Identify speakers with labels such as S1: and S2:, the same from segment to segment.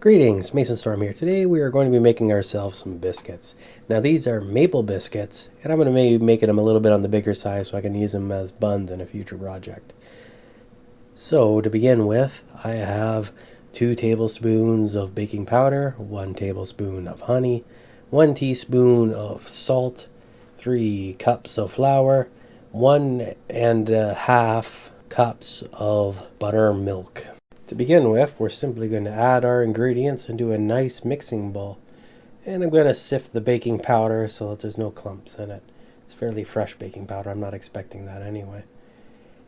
S1: Greetings, Mason Storm here. Today we are going to be making ourselves some biscuits. Now these are maple biscuits, and I'm going to be making them a little bit on the bigger size so I can use them as buns in a future project. So to begin with, I have 2 tablespoons of baking powder, 1 tablespoon of honey, 1 teaspoon of salt, 3 cups of flour, 1.5 cups of buttermilk. To begin with, we're simply going to add our ingredients into a nice mixing bowl. And I'm going to sift the baking powder so that there's no clumps in it. It's fairly fresh baking powder, I'm not expecting that anyway.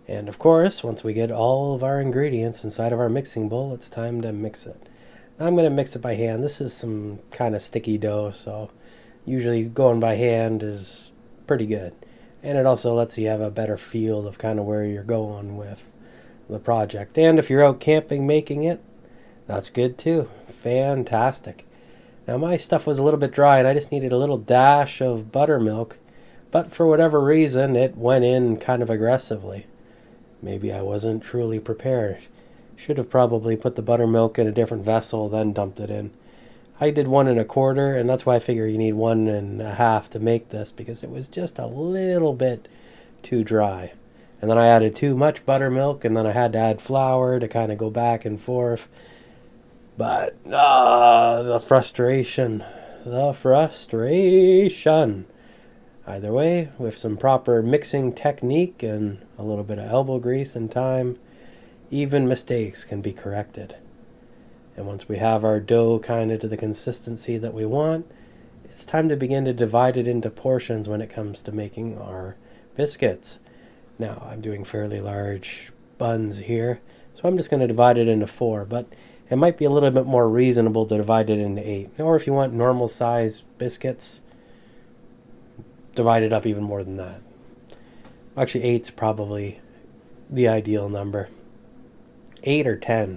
S1: And of course, once we get all of our ingredients inside of our mixing bowl, it's time to mix it. Now I'm going to mix it by hand. This is some kind of sticky dough, so usually going by hand is pretty good. And it also lets you have a better feel of kind of where you're going with the project. And if you're out camping making it, that's good too. Fantastic. Now my stuff was a little bit dry and I just needed a little dash of buttermilk, but for whatever reason it went in kind of aggressively. Maybe I wasn't truly prepared. Should have probably put the buttermilk in a different vessel, then dumped it in. I did 1 1/4, and that's why I figure you need 1 1/2 to make this, because it was just a little bit too dry. And then I added too much buttermilk, and then I had to add flour to kind of go back and forth. But, the frustration. The frustration. Either way, with some proper mixing technique and a little bit of elbow grease and time, even mistakes can be corrected. And once we have our dough kind of to the consistency that we want, it's time to begin to divide it into portions when it comes to making our biscuits. Now, I'm doing fairly large buns here, so I'm just going to divide it into 4, but it might be a little bit more reasonable to divide it into 8. Or if you want normal size biscuits, divide it up even more than that. Actually, 8's probably the ideal number. 8 or 10.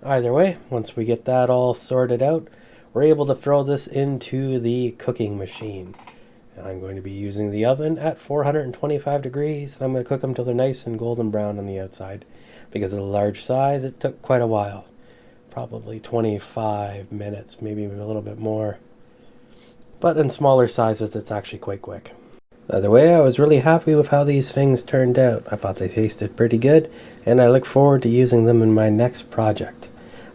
S1: Either way, once we get that all sorted out, we're able to throw this into the cooking machine. I'm going to be using the oven at 425 degrees, and I'm going to cook them till they're nice and golden brown on the outside. Because of the large size, it took quite a while. Probably 25 minutes, maybe a little bit more. But in smaller sizes, it's actually quite quick. Either way, I was really happy with how these things turned out. I thought they tasted pretty good, and I look forward to using them in my next project.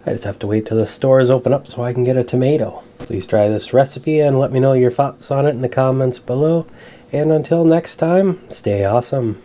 S1: I just have to wait till the stores open up so I can get a tomato. Please try this recipe and let me know your thoughts on it in the comments below. And until next time, stay awesome.